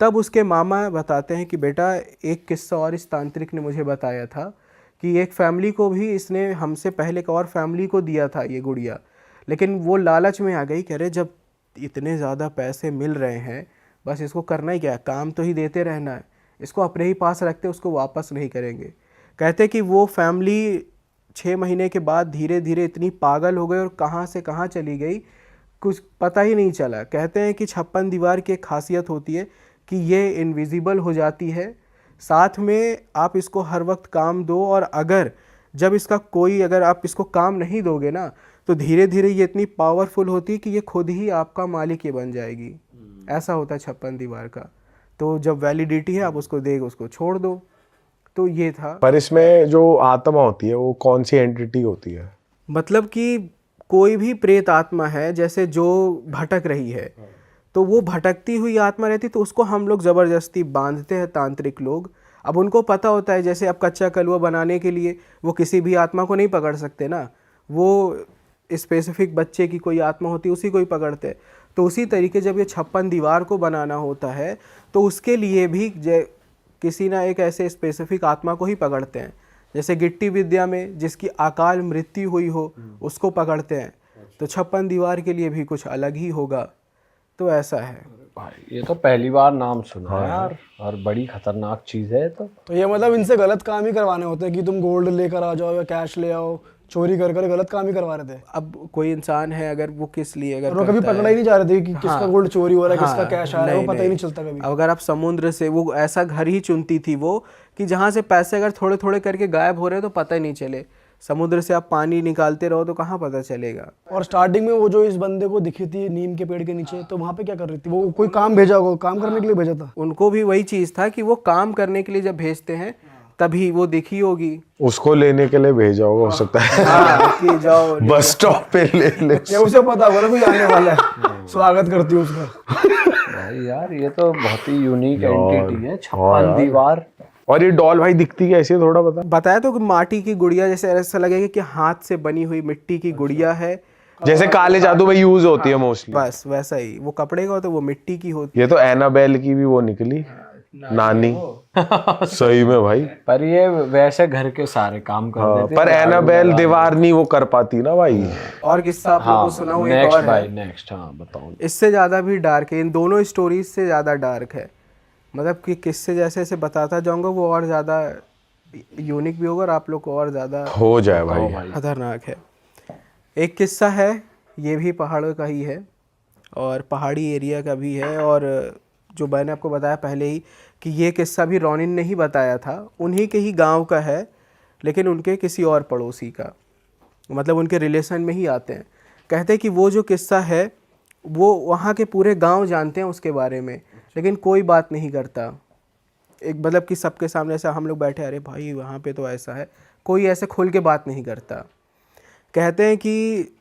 तब उसके मामा बताते हैं कि बेटा एक किस्सा और इस तांत्रिक ने मुझे बताया था कि एक फैमिली को भी इसने हमसे पहले एक और फैमिली को दिया था ये गुड़िया, लेकिन वो लालच में आ गई कि अरे जब इतने ज़्यादा पैसे मिल रहे हैं बस इसको करना ही क्या है, काम तो ही देते रहना है, इसको अपने ही पास रखते उसको वापस नहीं करेंगे। कहते कि वो फैमिली 6 महीने के बाद धीरे धीरे इतनी पागल हो गई और कहाँ से कहाँ चली गई कुछ पता ही नहीं चला। कहते हैं कि 56 दीवार की एक खासियत होती है कि ये इनविजिबल हो जाती है, साथ में आप इसको हर वक्त काम दो, और अगर जब इसका कोई अगर आप इसको काम नहीं दोगे ना तो धीरे धीरे ये इतनी पावरफुल होती है कि ये खुद ही आपका मालिक ये बन जाएगी। ऐसा होता है 56 दीवार का। तो जब वैलिडिटी है आप उसको देख उसको छोड़ दो। तो ये था। पर इसमें जो आत्मा होती है वो कौन सी एंटिटी होती है? मतलब कि कोई भी प्रेत आत्मा है जैसे जो भटक रही है, तो वो भटकती हुई आत्मा रहती तो उसको हम लोग ज़बरदस्ती बांधते हैं तांत्रिक लोग। अब उनको पता होता है जैसे अब कच्चा कलवा बनाने के लिए वो किसी भी आत्मा को नहीं पकड़ सकते ना, वो स्पेसिफिक बच्चे की कोई आत्मा होती है उसी को ही पकड़ते हैं। तो उसी तरीके जब ये 56 दीवार को बनाना होता है तो उसके लिए भी किसी ना एक ऐसे स्पेसिफिक आत्मा को ही पकड़ते हैं। जैसे गिट्टी विद्या में जिसकी अकाल मृत्यु हुई हो उसको पकड़ते हैं, तो 56 दीवार के लिए भी कुछ अलग ही होगा। तो ऐसा है भाई, ये तो पहली बार नाम सुना है यार, और बड़ी खतरनाक चीज है। तो ये मतलब इनसे गलत काम ही करवाने होते हैं कि तुम गोल्ड लेकर आ जाओ या कैश ले आओ, चोरी कर कर गलत काम ही करवा रहे थे। अब कोई इंसान है अगर वो किस लिए अगर वो कभी पकड़ा ही नहीं जा रहे थे कि किसका गोल्ड चोरी हो रहा है, किसका कैश आ रहा है, वो पता ही नहीं चलता कभी। अगर आप समुद्र से वो ऐसा घर ही चुनती थी वो कि जहाँ से पैसे अगर थोड़े थोड़े करके गायब हो रहे हैं तो पता ही नहीं चले। समुद्र से आप पानी निकालते रहो तो कहाँ पता चलेगा। और स्टार्टिंग में वो जो इस बंदे को दिखी थी नीम के पेड़ के नीचे, तो वहाँ पे क्या कर रही थी वो? कोई काम भेजा होगा, काम करने के लिए भेजा था। उनको भी वही चीज़ था कि वो काम करने के लिए जब भेजते हैं तभी वो दिखी होगी, उसको लेने के लिए भेजा होगा, हो सकता है कि जाओ बस स्टॉप पे ले या उसे पता होगा ना कोई आने वाला है, स्वागत करती हूँ उसका। भाई यार ये तो बहुत ही यूनिक एंटिटी है 56 दीवार। और ये डॉल भाई दिखती कैसी है थोड़ा बता। बताया तो कि माटी की गुड़िया, जैसे ऐसा लगेगा कि हाथ से बनी हुई मिट्टी की गुड़िया है, जैसे काले जादू में यूज होती है मोस्टली। बस वैसा ही। वो कपड़े का होता है, वो मिट्टी की होती ये तो एनाबेल की भी वो निकली नानी सही में भाई। पर ये वैसे घर के सारे काम कर देते। पर एनाबेल दीवार नहीं वो कर पाती ना भाई। और किस्सा आप लोगों को सुना हुआ एक नेक्स्ट और भाई है, नेक्स्ट। हाँ बताओ। इससे ज़्यादा भी डार्क है, इन दोनों स्टोरीज से ज़्यादा डार्क है। मतलब कि किससे जैसे जैसे बताता जाऊंगा वो और ज़्यादा यूनिक भी होगा और आप लोग को और ज़्यादा हो जाए भाई। खतरनाक है। एक किस्सा है, ये भी पहाड़ों का ही है और पहाड़ी एरिया का भी है, और जो मैंने आपको बताया पहले ही कि ये किस्सा भी रोनिन ने ही बताया था, उन्हीं के ही गांव का है लेकिन उनके किसी और पड़ोसी का, मतलब उनके रिलेशन में ही आते हैं। कहते हैं कि वो जो किस्सा है वो वहाँ के पूरे गांव जानते हैं उसके बारे में, लेकिन कोई बात नहीं करता। एक मतलब कि सबके सामने ऐसा हम लोग बैठे, अरे भाई वहाँ पे तो ऐसा है, कोई ऐसे खुल के बात नहीं करता। कहते हैं कि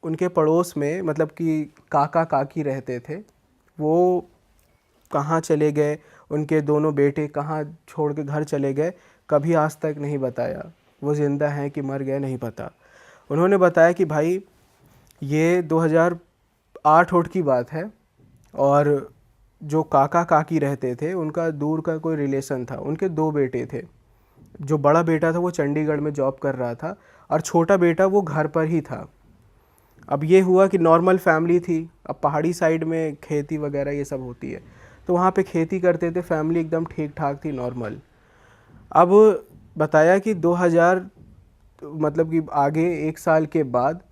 उनके पड़ोस में मतलब कि काका काकी रहते थे, वो कहाँ चले गए, उनके दोनों बेटे कहाँ छोड़ के घर चले गए, कभी आज तक नहीं बताया। वो ज़िंदा हैं कि मर गए नहीं पता। उन्होंने बताया कि भाई ये 2008 की बात है, और जो काका काकी रहते थे उनका दूर का कोई रिलेशन था, उनके 2 बेटे थे। जो बड़ा बेटा था वो चंडीगढ़ में जॉब कर रहा था और छोटा बेटा वो घर पर ही था। अब ये हुआ कि नॉर्मल फैमिली थी, अब पहाड़ी साइड में खेती वगैरह ये सब होती है, तो वहाँ पे खेती करते थे, फैमिली एकदम ठीक ठाक थी, नॉर्मल। अब बताया कि 2000 मतलब कि आगे 1 साल के बाद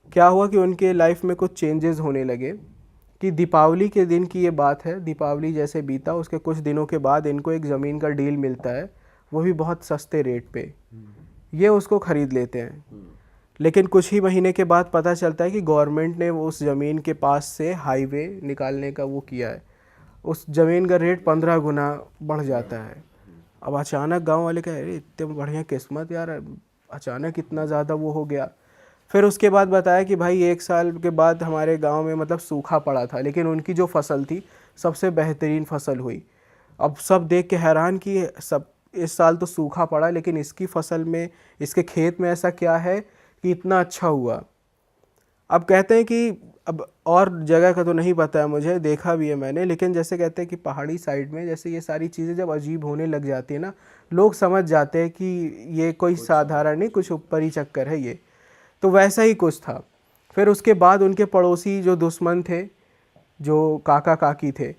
क्या हुआ कि उनके लाइफ में कुछ चेंजेस होने लगे। कि दीपावली के दिन की ये बात है, दीपावली जैसे बीता उसके कुछ दिनों के बाद इनको एक ज़मीन का डील मिलता है, वो भी बहुत सस्ते रेट पे। ये उसको ख़रीद लेते हैं, लेकिन कुछ ही महीने के बाद पता चलता है कि गवर्नमेंट ने उस ज़मीन के पास से हाईवे निकालने का वो किया है, उस ज़मीन का रेट 15 गुना बढ़ जाता है। अब अचानक गांव वाले कहे अरे इतने बढ़िया किस्मत यार, अचानक इतना ज़्यादा वो हो गया। फिर उसके बाद बताया कि भाई 1 साल के बाद हमारे गांव में मतलब सूखा पड़ा था, लेकिन उनकी जो फसल थी सबसे बेहतरीन फसल हुई। अब सब देख के हैरान कि सब इस साल तो सूखा पड़ा लेकिन इसकी फसल में, इसके खेत में ऐसा क्या है कि इतना अच्छा हुआ। अब कहते हैं कि अब और जगह का तो नहीं पता है मुझे, देखा भी है मैंने, लेकिन जैसे कहते हैं कि पहाड़ी साइड में जैसे ये सारी चीज़ें जब अजीब होने लग जाती है ना, लोग समझ जाते हैं कि ये कोई साधारण नहीं, कुछ ऊपर ही चक्कर है ये। तो वैसा ही कुछ था। फिर उसके बाद उनके पड़ोसी जो दुश्मन थे, जो काका काकी थे,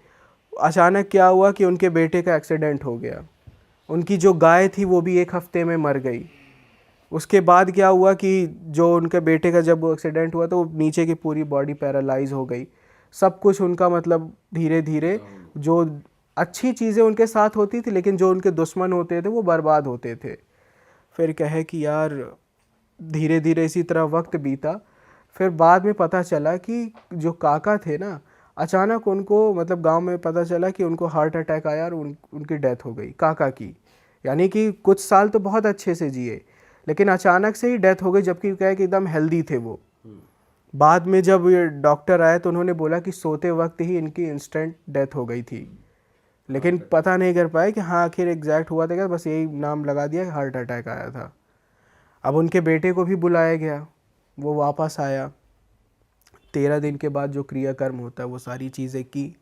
अचानक क्या हुआ कि उनके बेटे का एक्सीडेंट हो गया। उनकी जो गाय थी वो भी 1 हफ्ते में मर गई। उसके बाद क्या हुआ कि जो उनके बेटे का जब वो एक्सीडेंट हुआ तो नीचे की पूरी बॉडी पैरालाइज हो गई। सब कुछ उनका मतलब धीरे धीरे जो अच्छी चीज़ें उनके साथ होती थी, लेकिन जो उनके दुश्मन होते थे वो बर्बाद होते थे। फिर कहे कि यार धीरे धीरे इसी तरह वक्त बीता। फिर बाद में पता चला कि जो काका थे ना, अचानक उनको मतलब गांव में पता चला कि उनको हार्ट अटैक आया और उनकी डेथ हो गई काका की। यानी कि कुछ साल तो बहुत अच्छे से जिए, लेकिन अचानक से ही डेथ हो गई, जबकि क्या है कि एकदम हेल्दी थे वो। बाद में जब ये डॉक्टर आए तो उन्होंने बोला कि सोते वक्त ही इनकी इंस्टेंट डेथ हो गई थी, लेकिन पता नहीं कर पाए कि हाँ आखिर एग्जैक्ट हुआ था क्या, बस यही नाम लगा दिया कि हार्ट अटैक आया था। अब उनके बेटे को भी बुलाया गया, वो वापस आया। 13 दिन के बाद जो क्रियाकर्म होता है वो सारी चीज़ें की।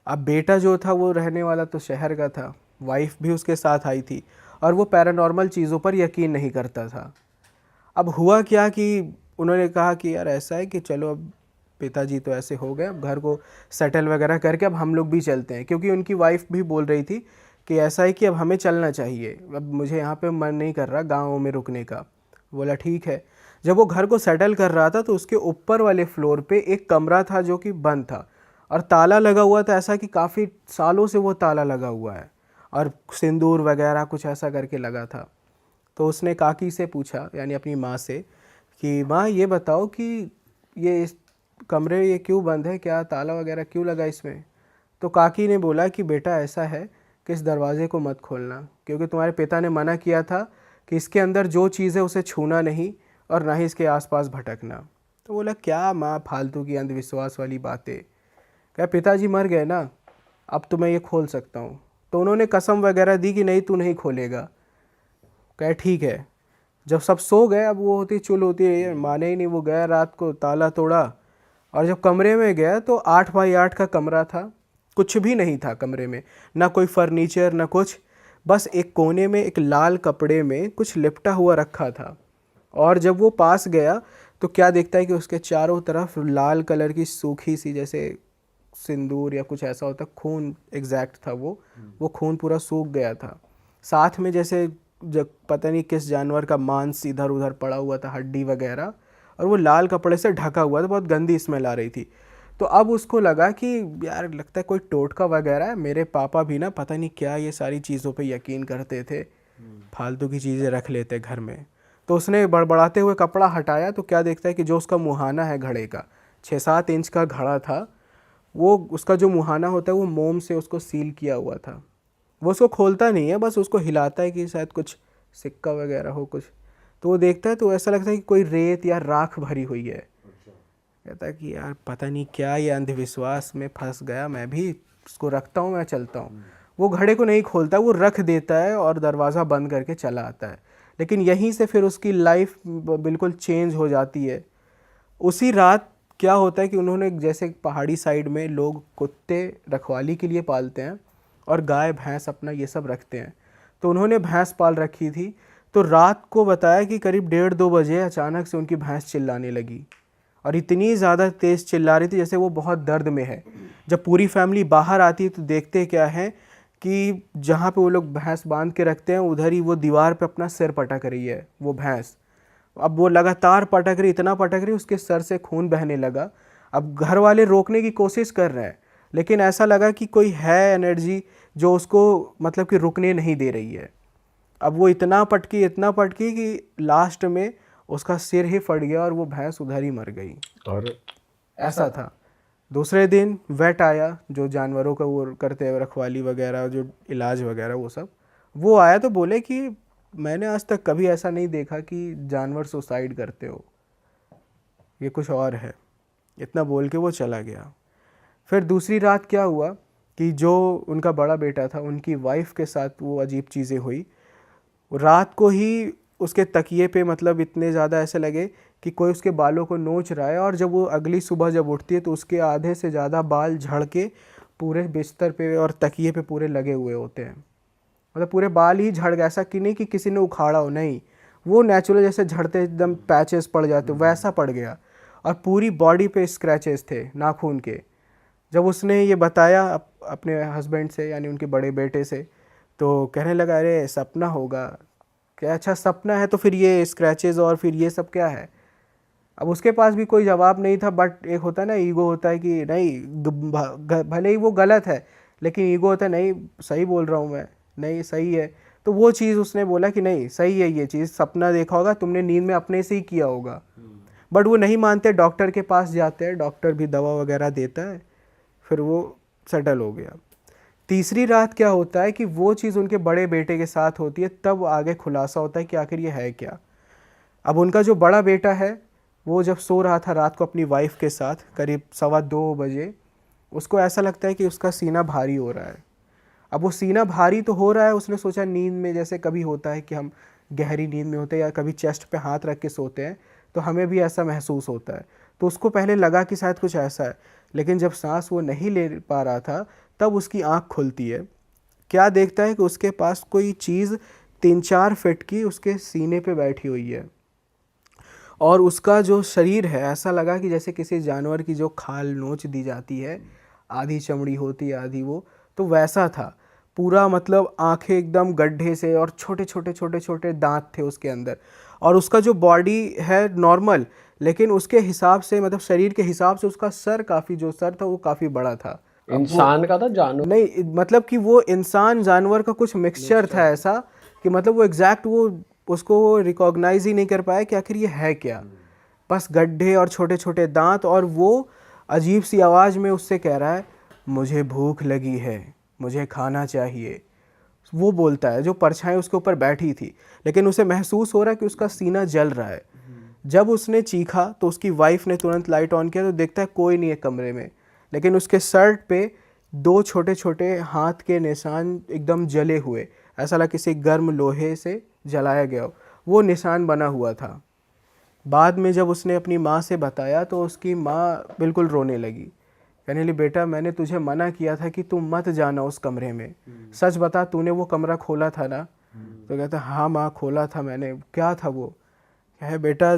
अब बेटा जो था वो रहने वाला तो शहर का था, वाइफ भी उसके साथ आई थी, और वो पैरानॉर्मल चीज़ों पर यकीन नहीं करता था। अब हुआ क्या कि उन्होंने कहा कि यार ऐसा है कि चलो अब पिताजी तो ऐसे हो गए, अब घर को सेटल वगैरह करके अब हम लोग भी चलते हैं, क्योंकि उनकी वाइफ भी बोल रही थी कि ऐसा है कि अब हमें चलना चाहिए, अब मुझे यहाँ पे मन नहीं कर रहा गाँव में रुकने का। बोला ठीक है। जब वो घर को सेटल कर रहा था तो उसके ऊपर वाले फ्लोर पे एक कमरा था जो कि बंद था और ताला लगा हुआ था, ऐसा कि काफ़ी सालों से वो ताला लगा हुआ है और सिंदूर वगैरह कुछ ऐसा करके लगा था। तो उसने काकी से पूछा, यानी अपनी माँ से, कि माँ ये बताओ कि ये इस कमरे ये क्यों बंद है, क्या ताला वगैरह क्यों लगा इसमें? तो काकी ने बोला कि बेटा ऐसा है कि इस दरवाज़े को मत खोलना, क्योंकि तुम्हारे पिता ने मना किया था कि इसके अंदर जो चीज़ है उसे छूना नहीं और ना ही इसके आसपास भटकना। तो बोला क्या माँ फालतू की अंधविश्वास वाली बातें, क्या पिताजी मर गए ना, अब तो मैं ये खोल सकता हूँ। तो उन्होंने कसम वगैरह दी कि नहीं तू नहीं खोलेगा। कहे ठीक है। जब सब सो गए, अब वो होती चुल होती है, माने ही नहीं, वो गया रात को ताला तोड़ा और जब कमरे में गया तो 8 बाई 8 का कमरा था, कुछ भी नहीं था कमरे में, ना कोई फर्नीचर ना कुछ, बस एक कोने में एक लाल कपड़े में कुछ लिपटा हुआ रखा था। और जब वो पास गया तो क्या देखता है कि उसके चारों तरफ लाल कलर की सूखी सी, जैसे सिंदूर या कुछ ऐसा होता, खून एग्जैक्ट था वो खून पूरा सूख गया था। साथ में जैसे जब पता नहीं किस जानवर का मांस इधर उधर पड़ा हुआ था, हड्डी वगैरह, और वो लाल कपड़े से ढका हुआ था, बहुत गंदी स्मेल आ रही थी। तो अब उसको लगा कि यार लगता है कोई टोटका वगैरह है, मेरे पापा भी ना पता नहीं क्या ये सारी चीज़ों पे यकीन करते थे, फालतू की चीज़ें रख लेते घर में। तो उसने बड़बड़ाते हुए कपड़ा हटाया तो क्या देखता है कि जो उसका मुहाना है घड़े का, 6-7 इंच का घड़ा था, वो उसका जो मुहाना होता है वो मोम से उसको सील किया हुआ था। वो उसको खोलता नहीं है, बस उसको हिलाता है कि शायद कुछ सिक्का वगैरह हो कुछ। तो वो देखता है तो ऐसा लगता है कि कोई रेत या राख भरी हुई है। कहता है कि यार पता नहीं क्या ये अंधविश्वास में फंस गया, मैं भी इसको रखता हूँ, मैं चलता हूँ। वो घड़े को नहीं खोलता, वो रख देता है और दरवाज़ा बंद करके चला आता है। लेकिन यहीं से फिर उसकी लाइफ बिल्कुल चेंज हो जाती है। उसी रात क्या होता है कि उन्होंने, जैसे पहाड़ी साइड में लोग कुत्ते रखवाली के लिए पालते हैं और गाय भैंस अपना ये सब रखते हैं, तो उन्होंने भैंस पाल रखी थी। तो रात को बताया कि करीब 1:30-2 बजे अचानक से उनकी भैंस चिल्लाने लगी और इतनी ज़्यादा तेज़ चिल्ला रही थी जैसे वो बहुत दर्द में है। जब पूरी फैमिली बाहर आती है तो देखते क्या है कि जहाँ पे वो लोग भैंस बांध के रखते हैं उधर ही वो दीवार पे अपना सिर पटक रही है वो भैंस। अब वो लगातार पटक रही, इतना पटक रही, उसके सर से खून बहने लगा। अब घर वाले रोकने की कोशिश कर रहे हैं, लेकिन ऐसा लगा कि कोई है एनर्जी जो उसको मतलब कि रुकने नहीं दे रही है। अब वो इतना पटकी कि लास्ट में उसका सिर ही फट गया और वो भैंस उधर ही मर गई। और ऐसा था। दूसरे दिन वेट आया, जो जानवरों का वो करते हैं रखवाली वगैरह, जो इलाज वगैरह वो सब, वो आया तो बोले कि मैंने आज तक कभी ऐसा नहीं देखा कि जानवर सुसाइड करते हो, ये कुछ और है। इतना बोल के वो चला गया। फिर दूसरी रात क्या हुआ कि जो उनका बड़ा बेटा था, उनकी वाइफ के साथ वो अजीब चीज़ें हुई। रात को ही उसके तकिए पे मतलब इतने ज़्यादा ऐसे लगे कि कोई उसके बालों को नोच रहा है, और जब वो अगली सुबह जब उठती है तो उसके आधे से ज़्यादा बाल झड़ के पूरे बिस्तर पे और तकिए पे पूरे लगे हुए होते हैं। मतलब पूरे बाल ही झड़ गए, ऐसा कि नहीं कि किसी ने उखाड़ा हो, नहीं, वो नेचुरल जैसे झड़ते एकदम पैचेस पड़ जाते वैसा पड़ गया, और पूरी बॉडी पे स्क्रैचेस थे नाखून के। जब उसने ये बताया अपने हस्बैंड से यानी उनके बड़े बेटे से, तो कहने लगा अरे सपना होगा क्या? अच्छा सपना है तो फिर ये स्क्रैचेस और फिर ये सब क्या है? अब उसके पास भी कोई जवाब नहीं था, बट एक होता है ना ईगो होता है कि नहीं भले ही वो गलत है लेकिन ईगो होता है नहीं सही बोल रहा हूँ मैं, नहीं सही है। तो वो चीज़ उसने बोला कि नहीं सही है, ये चीज़ सपना देखा होगा तुमने, नींद में अपने से ही किया होगा। बट वो नहीं मानते, डॉक्टर के पास जाते हैं, डॉक्टर भी दवा वगैरह देता है, फिर वो सेटल हो गया। तीसरी रात क्या होता है कि वो चीज़ उनके बड़े बेटे के साथ होती है, तब आगे खुलासा होता है कि आखिर ये है क्या। अब उनका जो बड़ा बेटा है वो जब सो रहा था रात को अपनी वाइफ के साथ करीब 2:15 बजे, उसको ऐसा लगता है कि उसका सीना भारी हो रहा है। अब वो सीना भारी तो हो रहा है, उसने सोचा नींद में जैसे कभी होता है कि हम गहरी नींद में होते हैं या कभी चेस्ट पे हाथ रख के सोते हैं तो हमें भी ऐसा महसूस होता है। तो उसको पहले लगा कि शायद कुछ ऐसा है, लेकिन जब सांस वो नहीं ले पा रहा था तब उसकी आँख खुलती है। क्या देखता है कि उसके पास कोई चीज़ 3-4 फीट की उसके सीने पे बैठी हुई है, और उसका जो शरीर है ऐसा लगा कि जैसे किसी जानवर की जो खाल नोच दी जाती है, आधी चमड़ी होती है आधी वो, तो वैसा था पूरा। मतलब आंखें एकदम गड्ढे से, और छोटे छोटे छोटे छोटे दांत थे उसके अंदर, और उसका जो बॉडी है नॉर्मल, लेकिन उसके हिसाब से मतलब शरीर के हिसाब से उसका सर काफ़ी, जो सर था वो काफ़ी बड़ा था। इंसान का था जानवर? नहीं, मतलब कि वो इंसान जानवर का कुछ मिक्सचर था ऐसा कि मतलब वो एग्जैक्ट वो उसको वो रिकॉग्नाइज ही नहीं कर पाया कि आखिर ये है क्या। बस गड्ढे और छोटे छोटे दांत, और वो अजीब सी आवाज़ में उससे कह रहा है मुझे भूख लगी है, मुझे खाना चाहिए। वो बोलता है, जो परछाई उसके ऊपर बैठी थी, लेकिन उसे महसूस हो रहा है कि उसका सीना जल रहा है। जब उसने चीखा तो उसकी वाइफ ने तुरंत लाइट ऑन किया तो देखता है कोई नहीं है कमरे में, लेकिन उसके शर्ट पे 2 छोटे छोटे हाथ के निशान एकदम जले हुए, ऐसा लगा किसी गर्म लोहे से जलाया गया हो, वो निशान बना हुआ था। बाद में जब उसने अपनी माँ से बताया तो उसकी माँ बिल्कुल रोने लगी, कहने लगी बेटा मैंने तुझे मना किया था कि तुम मत जाना उस कमरे में, सच बता तूने वो कमरा खोला था ना? तो कहता हाँ माँ खोला था मैंने। क्या था वो? कहे बेटा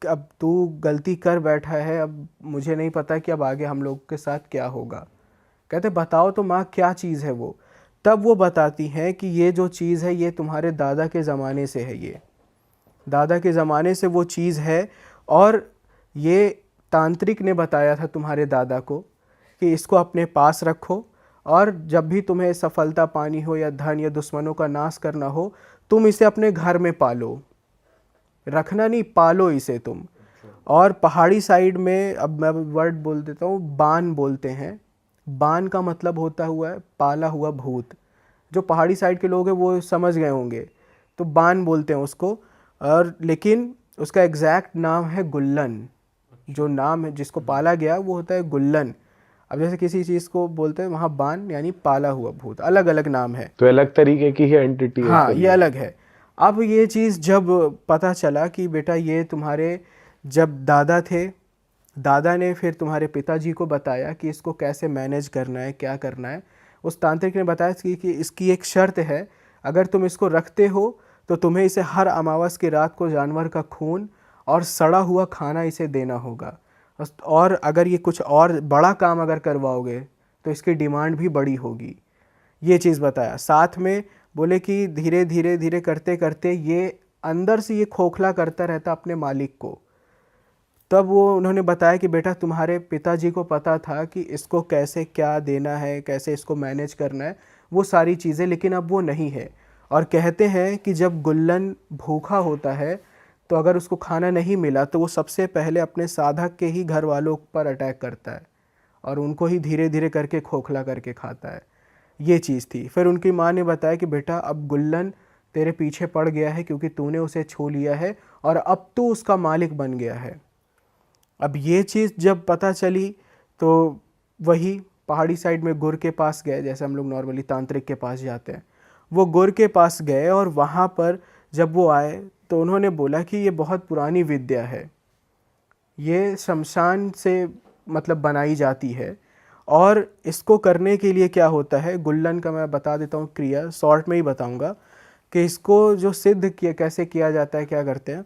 अब तू गलती कर बैठा है, अब मुझे नहीं पता कि अब आगे हम लोग के साथ क्या होगा। कहते बताओ तो माँ क्या चीज़ है वो? तब वो बताती हैं कि ये जो चीज़ है ये तुम्हारे दादा के ज़माने से है, ये दादा के ज़माने से वो चीज़ है, और ये तांत्रिक ने बताया था तुम्हारे दादा को कि इसको अपने पास रखो, और जब भी तुम्हें सफलता पानी हो या धन या दुश्मनों का नाश करना हो तुम इसे अपने घर में पालो, रखना नहीं, पालो इसे तुम। और पहाड़ी साइड में, अब मैं वर्ड बोल देता हूँ, बान बोलते हैं। बान का मतलब होता हुआ है पाला हुआ भूत। जो पहाड़ी साइड के लोग हैं वो समझ गए होंगे, तो बान बोलते हैं उसको। और लेकिन उसका एग्जैक्ट नाम है गुल्लन। जो नाम है जिसको पाला गया वो होता है गुल्लन। अब जैसे किसी चीज़ को बोलते हैं वहाँ बान यानी पाला हुआ भूत, अलग अलग नाम है। तो अलग तरीके की ही एंटिटी है। हाँ ये अलग है। अब ये चीज़ जब पता चला कि बेटा ये तुम्हारे जब दादा थे, दादा ने फिर तुम्हारे पिताजी को बताया कि इसको कैसे मैनेज करना है, क्या करना है। उस तांत्रिक ने बताया कि इसकी एक शर्त है, अगर तुम इसको रखते हो तो तुम्हें इसे हर अमावस की रात को जानवर का खून और सड़ा हुआ खाना इसे देना होगा, और अगर ये कुछ और बड़ा काम अगर करवाओगे तो इसकी डिमांड भी बड़ी होगी। ये चीज़ बताया। साथ में बोले कि धीरे धीरे धीरे करते करते ये अंदर से ये खोखला करता रहता अपने मालिक को। तब वो उन्होंने बताया कि बेटा तुम्हारे पिताजी को पता था कि इसको कैसे क्या देना है, कैसे इसको मैनेज करना है, वो सारी चीज़ें, लेकिन अब वो नहीं है। और कहते हैं कि जब गुल्लन भूखा होता है तो अगर उसको खाना नहीं मिला तो वो सबसे पहले अपने साधक के ही घर वालों पर अटैक करता है और उनको ही धीरे धीरे करके खोखला करके खाता है। ये चीज़ थी। फिर उनकी माँ ने बताया कि बेटा अब गुल्लन तेरे पीछे पड़ गया है क्योंकि तूने उसे छू लिया है और अब तू उसका मालिक बन गया है। अब ये चीज़ जब पता चली तो वही पहाड़ी साइड में गुर के पास गए, जैसे हम लोग नॉर्मली तांत्रिक के पास जाते हैं, वो गुर के पास गए और वहाँ पर जब वो आए तो उन्होंने बोला कि ये बहुत पुरानी विद्या है, ये शमशान से मतलब बनाई जाती है, और इसको करने के लिए क्या होता है, गुल्लन का मैं बता देता हूँ क्रिया, शॉर्ट में ही बताऊँगा कि इसको जो सिद्ध किया कैसे किया जाता है, क्या करते हैं,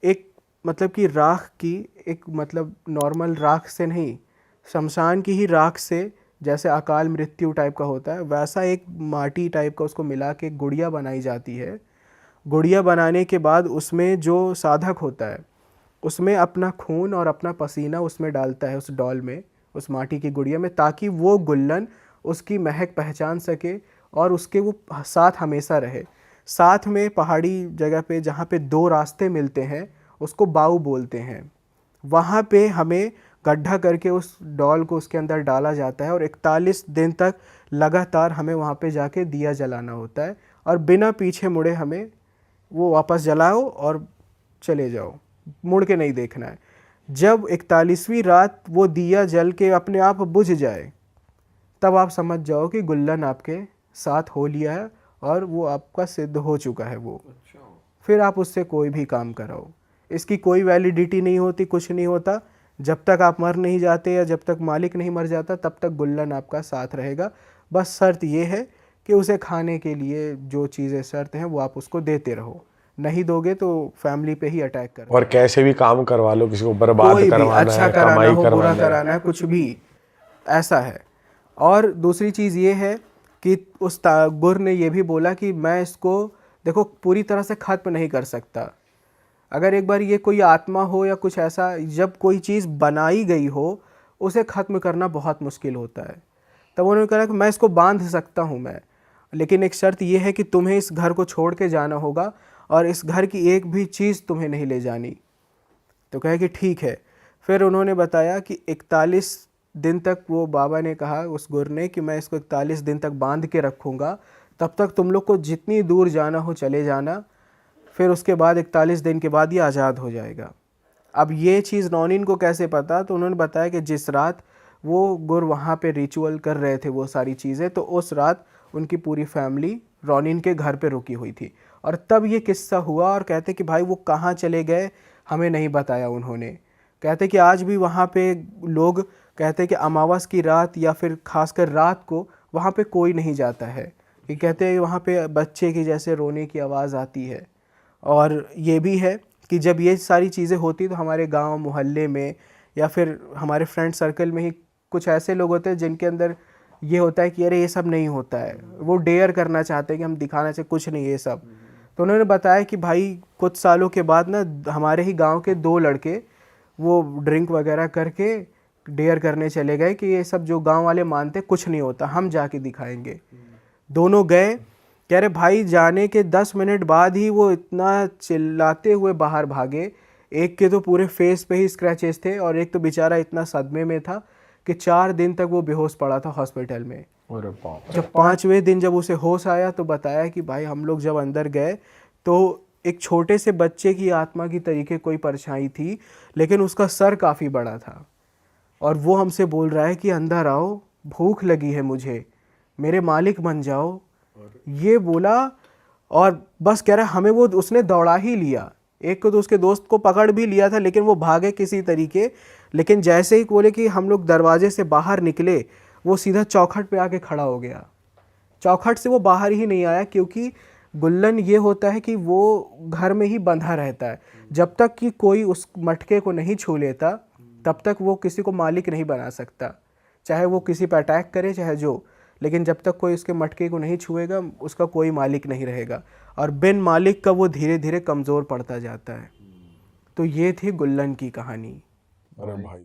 एक मतलब कि राख की, एक मतलब नॉर्मल राख से नहीं, शमशान की ही राख से, जैसे अकाल मृत्यु टाइप का होता है वैसा एक माटी टाइप का उसको मिला के गुड़िया बनाई जाती है। गुड़िया बनाने के बाद उसमें जो साधक होता है उसमें अपना खून और अपना पसीना उसमें डालता है, उस डॉल में, उस माटी की गुड़िया में, ताकि वो गुल्लन उसकी महक पहचान सके और उसके वो साथ हमेशा रहे। साथ में पहाड़ी जगह पे जहाँ पे दो रास्ते मिलते हैं उसको बाऊ बोलते हैं, वहाँ पे हमें गड्ढा करके उस डॉल को उसके अंदर डाला जाता है और 41 दिन तक लगातार हमें वहाँ पे जाके दिया जलाना होता है, और बिना पीछे मुड़े हमें वो वापस जलाओ और चले जाओ, मुड़ के नहीं देखना है। जब 41वीं रात वो दिया जल के अपने आप बुझ जाए तब आप समझ जाओ कि गुल्लन आपके साथ हो लिया है और वो आपका सिद्ध हो चुका है वो। फिर आप उससे कोई भी काम कराओ, इसकी कोई वैलिडिटी नहीं होती, कुछ नहीं होता। जब तक आप मर नहीं जाते या जब तक मालिक नहीं मर जाता तब तक गुल्लन आपका साथ रहेगा। बस शर्त ये है कि उसे खाने के लिए जो चीज़ें शर्त हैं वो आप उसको देते रहो, नहीं दोगे तो फैमिली पे ही अटैक कर। और कैसे भी काम करवा लो, किसी को बर्बाद कोई भी, करवाना अच्छा है, कराना कमाई हो, बुरा करवाना है। कराना है, कुछ भी ऐसा है। और दूसरी चीज़ ये है कि उस गुर ने ये भी बोला कि मैं इसको देखो पूरी तरह से खत्म नहीं कर सकता। अगर एक बार ये कोई आत्मा हो या कुछ ऐसा, जब कोई चीज़ बनाई गई हो उसे ख़त्म करना बहुत मुश्किल होता है। तब उन्होंने कहा कि मैं इसको बांध सकता हूँ मैं, लेकिन एक शर्त ये है कि तुम्हें इस घर को छोड़ के जाना होगा और इस घर की एक भी चीज़ तुम्हें नहीं ले जानी। तो कहे कि ठीक है। फिर उन्होंने बताया कि 41 दिन तक, वो बाबा ने कहा उस गुर ने कि मैं इसको 41 दिन तक बांध के रखूँगा, तब तक तुम लोग को जितनी दूर जाना हो चले जाना, फिर उसके बाद 41 दिन के बाद ये आज़ाद हो जाएगा। अब ये चीज़ नौनीन को कैसे पता, तो उन्होंने बताया कि जिस रात वो गुर वहाँ पे रिचुअल कर रहे थे वो सारी चीज़ें, तो उस रात उनकी पूरी फैमिली रॉनिन के घर पे रुकी हुई थी। और तब ये किस्सा हुआ और कहते कि भाई वो कहाँ चले गए हमें नहीं बताया उन्होंने। कहते कि आज भी वहाँ पे लोग कहते कि अमावस की रात या फिर खासकर रात को वहाँ पे कोई नहीं जाता है, कि कहते हैं वहाँ पे बच्चे की जैसे रोने की आवाज़ आती है। और ये भी है कि जब ये सारी चीज़ें होती तो हमारे गांव मोहल्ले में या फिर हमारे फ्रेंड सर्कल में ही कुछ ऐसे लोग होते हैं जिनके अंदर ये होता है कि अरे ये सब नहीं होता है, वो डेयर करना चाहते हैं कि हम दिखाना चाहिए कुछ नहीं ये सब। तो उन्होंने बताया कि भाई कुछ सालों के बाद ना हमारे ही गांव के 2 लड़के वो ड्रिंक वगैरह करके डेयर करने चले गए कि ये सब जो गांव वाले मानते कुछ नहीं होता, हम जाके दिखाएंगे। दोनों गए, कह रहे भाई जाने के 10 मिनट बाद ही वो इतना चिल्लाते हुए बाहर भागे। एक के तो पूरे फेस पे ही स्क्रैचेस थे और एक तो बेचारा इतना सदमे में था कि 4 दिन तक वो बेहोश पड़ा था हॉस्पिटल में। अरे बाप। जब 5वें दिन जब उसे होश आया तो बताया कि भाई हम लोग जब अंदर गए तो एक छोटे से बच्चे की आत्मा की तरीके कोई परछाई थी, लेकिन उसका सर काफ़ी बड़ा था और वो हमसे बोल रहा है कि अंदर आओ, भूख लगी है मुझे, मेरे मालिक बन जाओ, ये बोला। और बस कह रहा है हमें वो उसने दौड़ा ही लिया। एक को तो उसके दोस्त को पकड़ भी लिया था लेकिन वो भागे किसी तरीके, लेकिन जैसे ही बोले कि हम लोग दरवाजे से बाहर निकले वो सीधा चौखट पे आके खड़ा हो गया। चौखट से वो बाहर ही नहीं आया, क्योंकि गुल्लन ये होता है कि वो घर में ही बंधा रहता है। जब तक कि कोई उस मटके को नहीं छू लेता तब तक वो किसी को मालिक नहीं बना सकता, चाहे वो किसी पर अटैक करे चाहे जो, लेकिन जब तक कोई उसके मटके को नहीं छुएगा उसका कोई मालिक नहीं रहेगा और बिन मालिक का वो धीरे धीरे कमज़ोर पड़ता जाता है। तो ये थी गुल्लन की कहानी। अरे भाई।